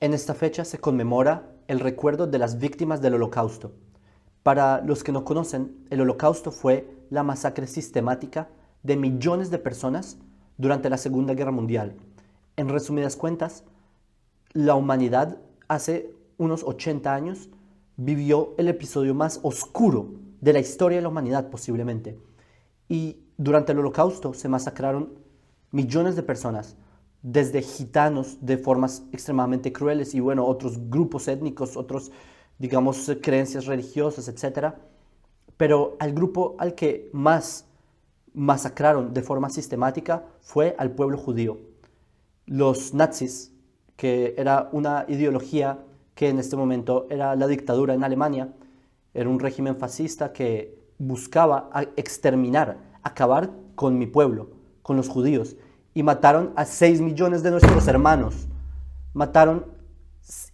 En esta fecha se conmemora el recuerdo de las víctimas del Holocausto. Para los que no conocen, el Holocausto fue la masacre sistemática de millones de personas durante la Segunda Guerra Mundial. En resumidas cuentas, la humanidad hace unos 80 años vivió el episodio más oscuro de la historia de la humanidad posiblemente. Y durante el Holocausto se masacraron millones de personas, desde gitanos de formas extremadamente crueles y bueno, otros grupos étnicos, otros, digamos, creencias religiosas, etcétera. Pero al grupo al que más masacraron de forma sistemática fue al pueblo judío. Los nazis, que era una ideología que en este momento era la dictadura en Alemania, era un régimen fascista que buscaba exterminar, acabar con mi pueblo, con los judíos, y mataron a 6 millones de nuestros hermanos. Mataron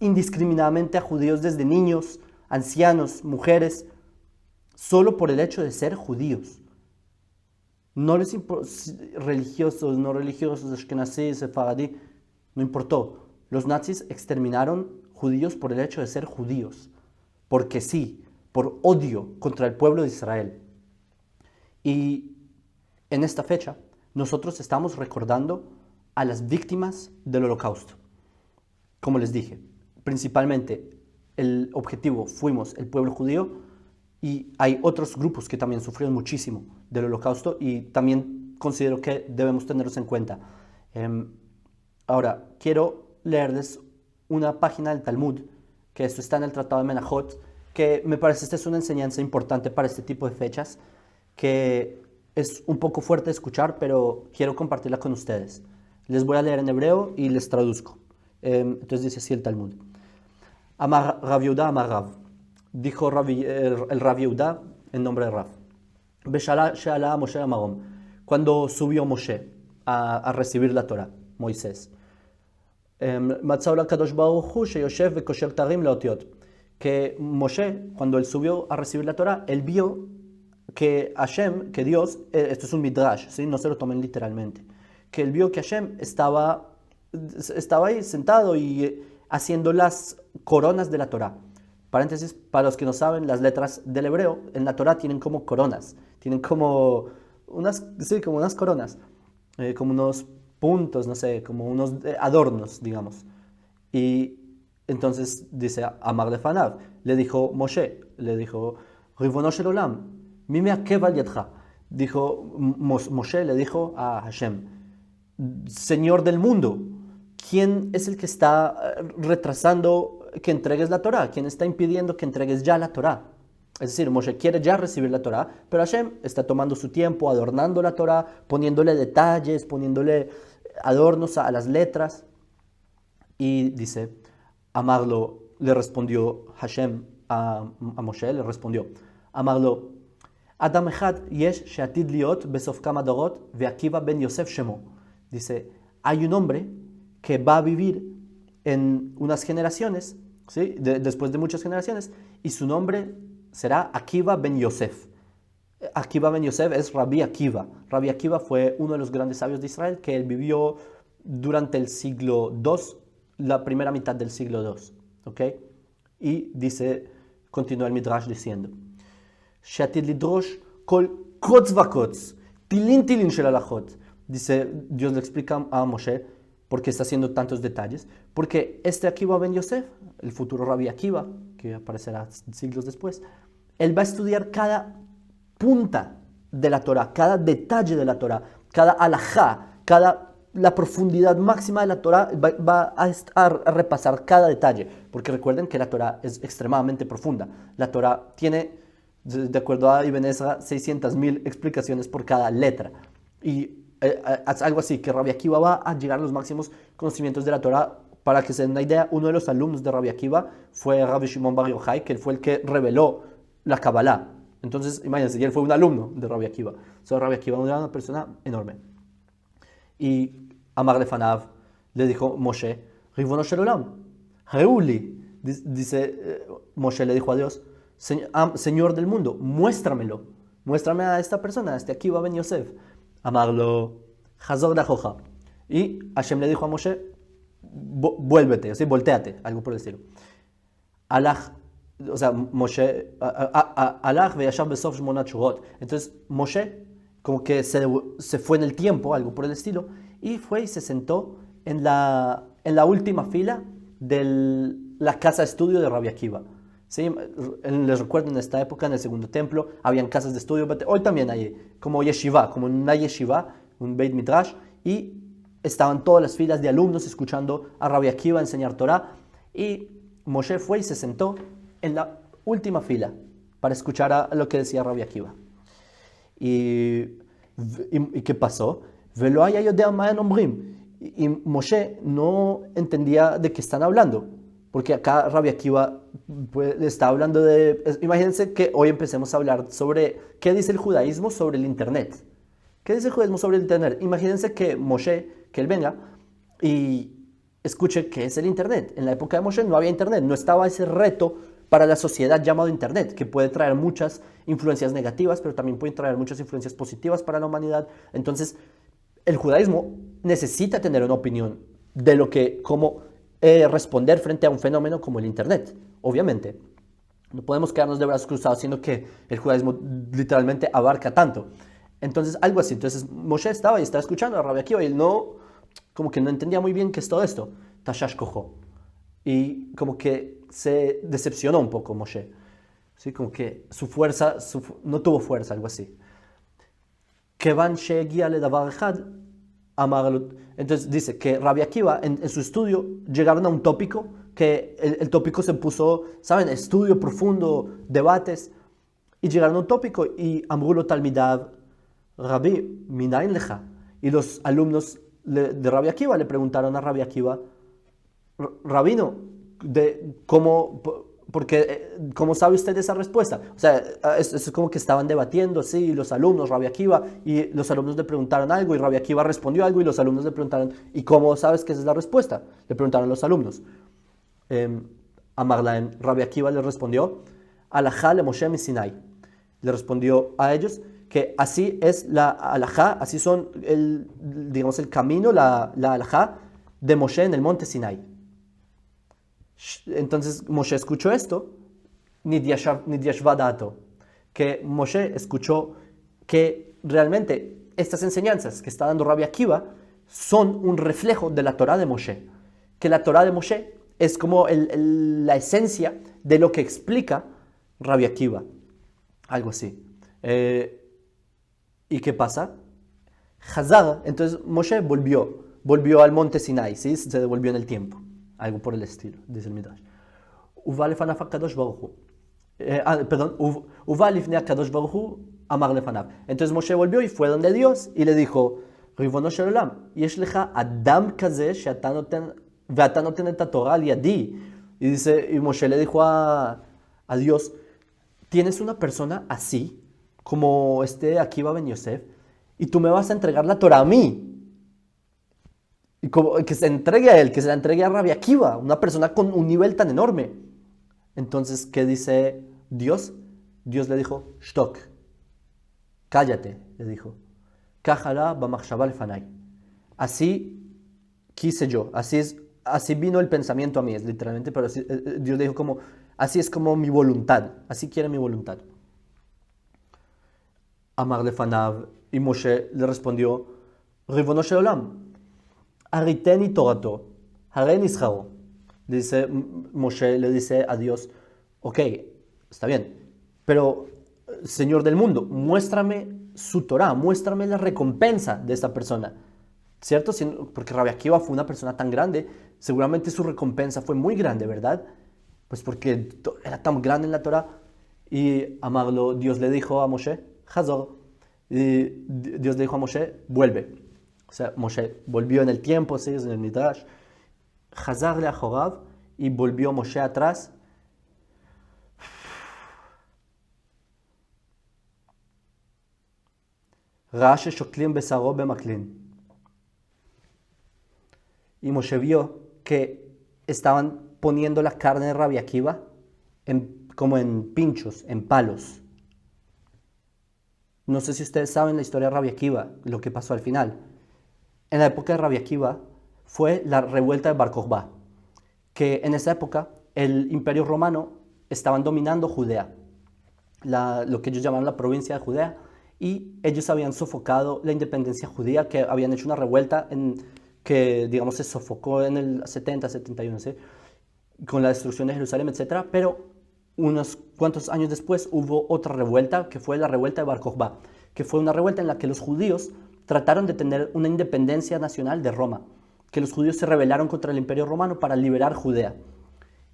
indiscriminadamente a judíos, desde niños, ancianos, mujeres, solo por el hecho de ser judíos. No les importó religiosos, no religiosos, ashkenazí, sefaradí, no importó. Los nazis exterminaron judíos por el hecho de ser judíos, porque sí, por odio contra el pueblo de Israel. Y en esta fecha, nosotros estamos recordando a las víctimas del Holocausto. Como les dije, principalmente el objetivo fuimos el pueblo judío, y hay otros grupos que también sufrieron muchísimo del Holocausto y también considero que debemos tenerlos en cuenta. Ahora, quiero leerles una página del Talmud, que esto está en el Tratado de Menachot, que me parece esta es una enseñanza importante para este tipo de fechas, que es un poco fuerte de escuchar, pero quiero compartirla con ustedes. Les voy a leer en hebreo y les traduzco. Entonces dice así el Talmud. Amar Rav Yehuda, Amar Rav. Dijo el Rav Yehuda en nombre de Rav. Beshala Sheala Moshe Amarom. Cuando subió Moshe a recibir la Torah, Moisés. Matzaula Kadosh Baruch Hu Sheyoshev Vekosher Tarim Laotiot. Que Moshe, cuando él subió a recibir la Torah, él vio que Hashem, que Dios, esto es un midrash, ¿sí? No se lo tomen literalmente, que él vio que Hashem estaba ahí sentado y haciendo las coronas de la Torah. Paréntesis, para los que no saben, las letras del hebreo en la Torah tienen como coronas, tienen como como unas coronas, como unos puntos, no sé, como unos adornos, digamos. Y entonces dice Amar Lefanav, le dijo Moshe, le dijo Ribono shel olam, mi me'akev al yadcha. Dijo Moshe, le dijo a Hashem, Señor del mundo, ¿quién es el que está retrasando que entregues la Torah? ¿Quién está impidiendo que entregues ya la Torah? Es decir, Moshe quiere ya recibir la Torah, pero Hashem está tomando su tiempo, adornando la Torah, poniéndole detalles, poniéndole adornos a las letras. Y dice, Amarlo, le respondió Hashem a Moshe, le respondió, Amarlo, Adam Echad yesh sheatid liot besof kama dorot ve'Akiva ben Yosef shemo. Dice, hay un hombre que va a vivir en unas generaciones, ¿sí? Después de muchas generaciones, y su nombre será Akiva ben Yosef. Akiva ben Yosef es Rabbi Akiva. Rabbi Akiva fue uno de los grandes sabios de Israel, que él vivió durante el siglo II, la primera mitad del siglo II. ¿Ok? Y dice, continúa el Midrash diciendo, Shatid lidrosh kol kotz vakotz, tilin tilin shel halachot. Dice, Dios le explica a Moshe por qué está haciendo tantos detalles, porque este Akiva ben Yosef, el futuro Rabbi Akiva, que aparecerá siglos después, él va a estudiar cada punta de la Torah, cada detalle de la Torah, cada alajá, la profundidad máxima de la Torah, va a repasar cada detalle, porque recuerden que la Torah es extremadamente profunda. La Torah tiene, de acuerdo a Ibn Ezra, 600,000 explicaciones por cada letra. Y algo así, que Rabbi Akiva va a llegar a los máximos conocimientos de la Torah. Para que se den una idea, uno de los alumnos de Rabbi Akiva fue Rabbi Shimon Bar Yochai, que él fue el que reveló la Kabbalah. Entonces, imagínense, y él fue un alumno de Rabbi Akiva. Rabbi Akiva era una persona enorme. Y Amar Lefanav le dijo Moshe, Ribono shel olam, Heuli, dice Moshe le dijo a Dios, Señor del mundo, muéstramelo, muéstrame a esta persona, a este Akiva ben Yosef. Amarlo, Hazor da Joja. Y Hashem le dijo a Moshe, vuélvete, ¿sí? Voltéate, algo por el estilo. Alaj, o sea, Moshe, Alaj veyashav besof shmonat shurot. Entonces Moshe como que se fue en el tiempo, algo por el estilo, y fue y se sentó en la última fila de la casa de estudio de Rabbi Akiva. ¿Sí? Les recuerdo, en esta época, en el segundo templo, habían casas de estudio, hoy también hay como yeshiva, como una yeshiva, un Beit Midrash, y estaban todas las filas de alumnos escuchando a Rabbi Akiva enseñar Torah, y Moshe fue y se sentó en la última fila para escuchar a lo que decía Rabbi Akiva. ¿Y qué pasó? Velo haya yodea ma'an ombrim. Y Moshe no entendía de qué están hablando, porque acá Rabbi Akiva pues, está hablando de... Imagínense que hoy empecemos a hablar sobre qué dice el judaísmo sobre el internet. ¿Qué dice el judaísmo sobre el internet? Imagínense que Moshe, que él venga y escuche qué es el internet. En la época de Moshe no había internet, no estaba ese reto para la sociedad llamado internet, que puede traer muchas influencias negativas, pero también puede traer muchas influencias positivas para la humanidad. Entonces, el judaísmo necesita tener una opinión de lo que, cómo responder frente a un fenómeno como el internet, obviamente. No podemos quedarnos de brazos cruzados, siendo que el judaísmo literalmente abarca tanto. Entonces, algo así. Entonces, Moshe estaba escuchando a Rabbi Akiva y él como que no entendía muy bien qué es todo esto. Tashash Kojo. Y como que se decepcionó un poco Moshe. ¿Sí? Como que su fuerza, no tuvo fuerza, algo así. Entonces dice que Rabbi Akiva en su estudio llegaron a un tópico, que el tópico se puso, ¿saben? Estudio profundo, debates, y llegaron a un tópico y Amrulo Talmidav, Rabbi, minayin leja. Y los alumnos de Rabbi Akiva le preguntaron a Rabbi Akiva, Rabino, ¿cómo sabe usted esa respuesta? O sea, es como que estaban debatiendo, sí, los alumnos, Rabbi Akiva, y los alumnos le preguntaron algo, y Rabbi Akiva respondió algo, y los alumnos le preguntaron, ¿y cómo sabes que esa es la respuesta? Le preguntaron los alumnos. Amar lahem, Rabbi Akiva le respondió, Alajá le Moshe mi Sinai. Le respondió a ellos que así es la alajá, así son digamos, el camino, la alajá de Moshe en el monte Sinai. Entonces Moshe escuchó esto, Nidyashvadato, que Moshe escuchó que realmente estas enseñanzas que está dando Rabbi Akiva son un reflejo de la Torah de Moshe, que la Torah de Moshe es como la esencia de lo que explica Rabbi Akiva, algo así. ¿Y qué pasa? Hazar, entonces Moshe volvió al monte Sinai, ¿sí? Se devolvió en el tiempo. Algo por el estilo, dice el Midrash. Uva lefanav HaKadosh Baruch Hu. Uva lifnei HaKadosh Baruch Hu amar lefanav. Entonces Moshe volvió y fue donde Dios y le dijo, Ribono shel olam, yesh lecha adam kaze she'ata noten ve'ata noten et haTorah al yadi. Y Moshe le dijo a Dios, tienes una persona así, como Akiva ben Yosef, y tú me vas a entregar la Torah a mí. Y que se entregue a él, que se la entregue a Rabbi Akiva, una persona con un nivel tan enorme. Entonces, ¿qué dice Dios? Dios le dijo, Shtok, cállate, le dijo. Kajala b'machshava lefanai. Así quise yo, así vino el pensamiento a mí, es literalmente, pero Dios le dijo como, así es como mi voluntad, así quiere mi voluntad. Amar lefanav, y Moshe le respondió, Ribono shel olam, Ariteni Torato, Haren Isharo. Dice Moshe, le dice a Dios, ok, está bien, pero Señor del mundo, muéstrame su Torah, muéstrame la recompensa de esta persona, ¿cierto? Porque Rabbi Akiva fue una persona tan grande, seguramente su recompensa fue muy grande, ¿verdad? Pues porque era tan grande en la Torah. Y amarlo, Dios le dijo a Moshe, Hazor, y Dios le dijo a Moshe, vuelve. O sea, Moshe volvió en el tiempo, ¿sí? En el Midrash. Hazar le Ajorav, y volvió Moshe atrás. Rash shoklim besaro bemaklin. Y Moshe vio que estaban poniendo la carne de Rabbi Akiva como en pinchos, en palos. No sé si ustedes saben la historia de Rabbi Akiva, lo que pasó al final. En la época de Rabbi Akiva fue la revuelta de Bar Kokhba, que en esa época el Imperio Romano estaban dominando Judea, lo que ellos llamaban la provincia de Judea, y ellos habían sofocado la independencia judía, que habían hecho una revuelta que, digamos, se sofocó en el 70, 71, ¿sí? Con la destrucción de Jerusalén, etc. Pero unos cuantos años después hubo otra revuelta, que fue la revuelta de Bar Kokhba, que fue una revuelta en la que los judíos trataron de tener una independencia nacional de Roma, que los judíos se rebelaron contra el Imperio Romano para liberar Judea.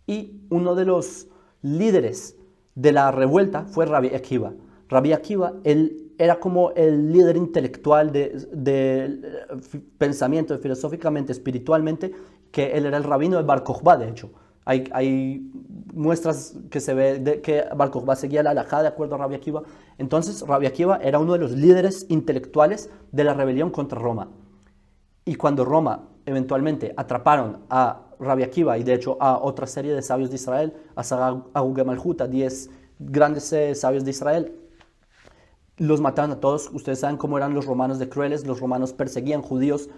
Y uno de los líderes de la revuelta fue Rabbi Akiva. Rabbi Akiva, él era como el líder intelectual de pensamiento, filosóficamente, espiritualmente, que él era el rabino de Bar Kokhba, de hecho. Hay muestras que se ve de que Bar Kokhba seguía la halajá de acuerdo a Rabbi Akiva. Entonces, Rabbi Akiva era uno de los líderes intelectuales de la rebelión contra Roma. Y cuando Roma eventualmente atraparon a Rabbi Akiva y de hecho a otra serie de sabios de Israel, a Agug Malhut, a 10 grandes sabios de Israel, los mataron a todos. Ustedes saben cómo eran los romanos de crueles. Los romanos perseguían judíos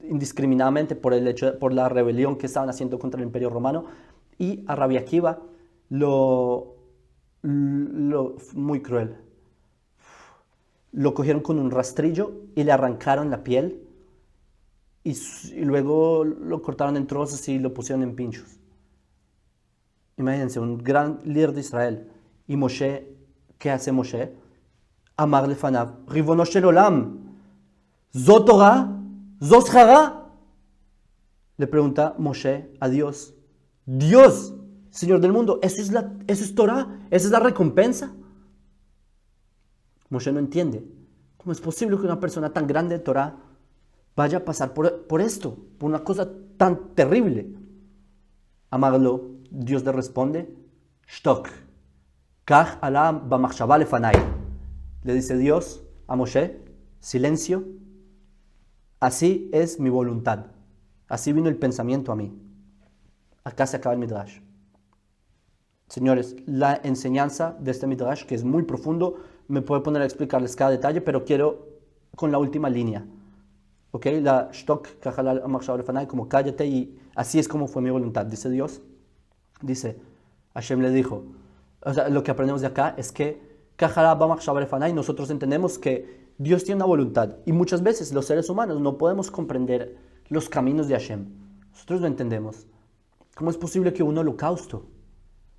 indiscriminadamente por la rebelión que estaban haciendo contra el Imperio Romano. Y a Rabbi Akiva muy cruel, lo cogieron con un rastrillo y le arrancaron la piel y luego lo cortaron en trozos y lo pusieron en pinchos. Imagínense, un gran líder de Israel. Y Moshe, ¿qué hace Moshe? Amar lefanav, Ribono shel olam, zot Torah, zot schara. Le pregunta Moshe a Dios, Dios, Señor del mundo, ¿eso es Torah? ¿Esa es la recompensa? Moshe no entiende. ¿Cómo es posible que una persona tan grande de Torah vaya a pasar por esto, por una cosa tan terrible? Amarlo, Dios le responde, Shtok, kach ala b'machshava lefanai. Le dice Dios a Moshe, silencio, así es mi voluntad, así vino el pensamiento a mí. Acá se acaba el Midrash. Señores, la enseñanza de este Midrash, que es muy profundo, me puedo poner a explicarles cada detalle, pero quiero con la última línea. ¿Ok? La Shtok, kach ala b'machshava lefanai, como cállate y así es como fue mi voluntad, dice Dios. Dice, Hashem le dijo, o sea, lo que aprendemos de acá es que nosotros entendemos que Dios tiene una voluntad y muchas veces los seres humanos no podemos comprender los caminos de Hashem. Nosotros no entendemos. ¿Cómo es posible que un holocausto?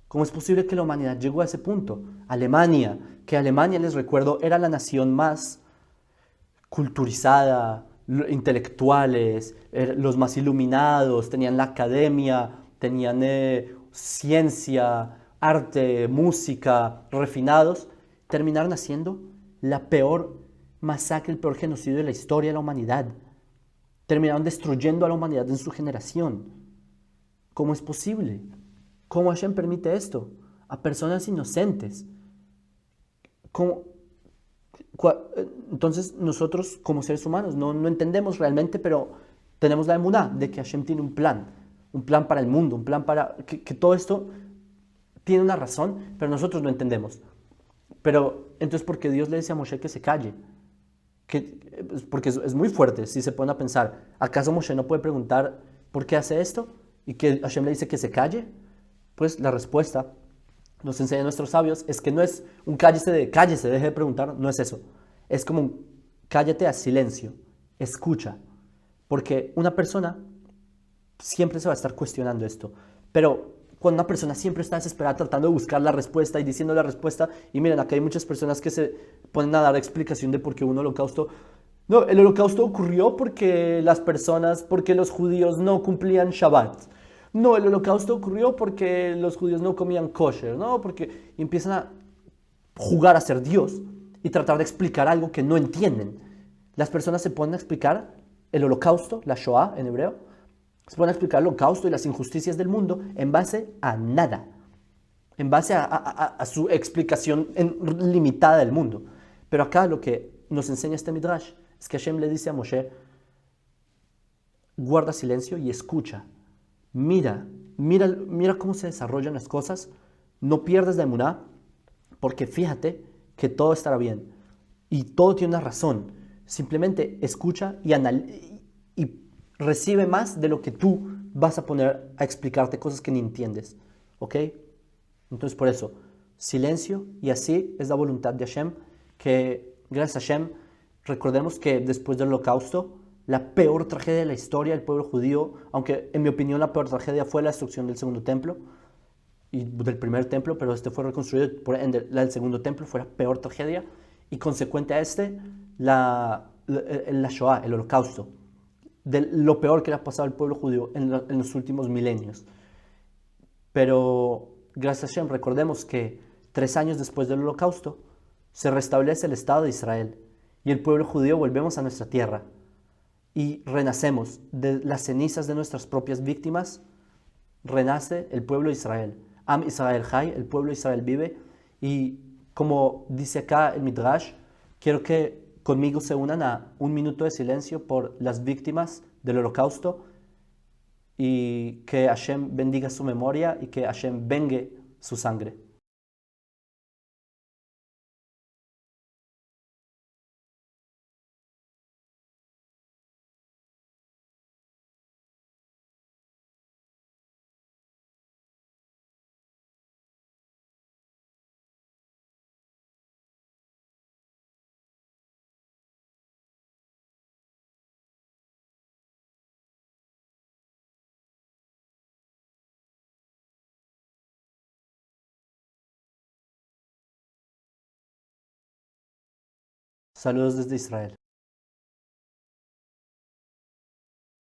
¿Cómo es posible que la humanidad llegó a ese punto? Alemania, que Alemania, les recuerdo, era la nación más culturizada, intelectuales, los más iluminados, tenían la academia, tenían ciencia, arte, música, refinados, terminaron haciendo la peor masacre, el peor genocidio de la historia de la humanidad. Terminaron destruyendo a la humanidad en su generación. ¿Cómo es posible? ¿Cómo Hashem permite esto? A personas inocentes. Entonces nosotros como seres humanos no entendemos realmente, pero tenemos la emuná de que Hashem tiene un plan para el mundo, un plan para que todo esto tiene una razón, pero nosotros no entendemos. Pero entonces, ¿por qué Dios le dice a Moshe que se calle? Porque es muy fuerte si se ponen a pensar. ¿Acaso Moshe no puede preguntar por qué hace esto? ¿Y que Hashem le dice que se calle? Pues la respuesta, nos enseñan nuestros sabios, es que no es un cállese, deje de preguntar, no es eso. Es como un cállate a silencio, escucha. Porque una persona siempre se va a estar cuestionando esto. Pero cuando una persona siempre está desesperada tratando de buscar la respuesta y diciendo la respuesta, y miren, acá hay muchas personas que se ponen a dar explicación de por qué un holocausto. No, el holocausto ocurrió porque porque los judíos no cumplían Shabbat. No, el holocausto ocurrió porque los judíos no comían kosher, ¿no? Porque empiezan a jugar a ser Dios y tratar de explicar algo que no entienden. Las personas se ponen a explicar el holocausto, la Shoah en hebreo, se ponen a explicar el holocausto y las injusticias del mundo en base a nada, en base a su explicación limitada del mundo. Pero acá lo que nos enseña este Midrash es que Hashem le dice a Moshe, guarda silencio y escucha. Mira cómo se desarrollan las cosas, no pierdas la emuná, porque fíjate que todo estará bien y todo tiene una razón. Simplemente escucha y recibe más de lo que tú vas a poner a explicarte cosas que ni entiendes. ¿Ok? Entonces por eso, silencio, y así es la voluntad de Hashem, que gracias a Hashem, recordemos que después del Holocausto, la peor tragedia de la historia del pueblo judío, aunque en mi opinión la peor tragedia fue la destrucción del segundo templo y del primer templo, pero este fue reconstruido, por ende la del segundo templo fue la peor tragedia, y consecuente a la Shoah, el Holocausto, de lo peor que le ha pasado al pueblo judío en los últimos milenios. Pero gracias a Hashem, recordemos que 3 años después del Holocausto se restablece el Estado de Israel y el pueblo judío volvemos a nuestra tierra y renacemos de las cenizas de nuestras propias víctimas. Renace el pueblo de Israel. Am Israel Chai, el pueblo de Israel vive. Y como dice acá el Midrash, quiero que conmigo se unan a un minuto de silencio por las víctimas del Holocausto y que Hashem bendiga su memoria y que Hashem vengue su sangre. Saludos desde Israel.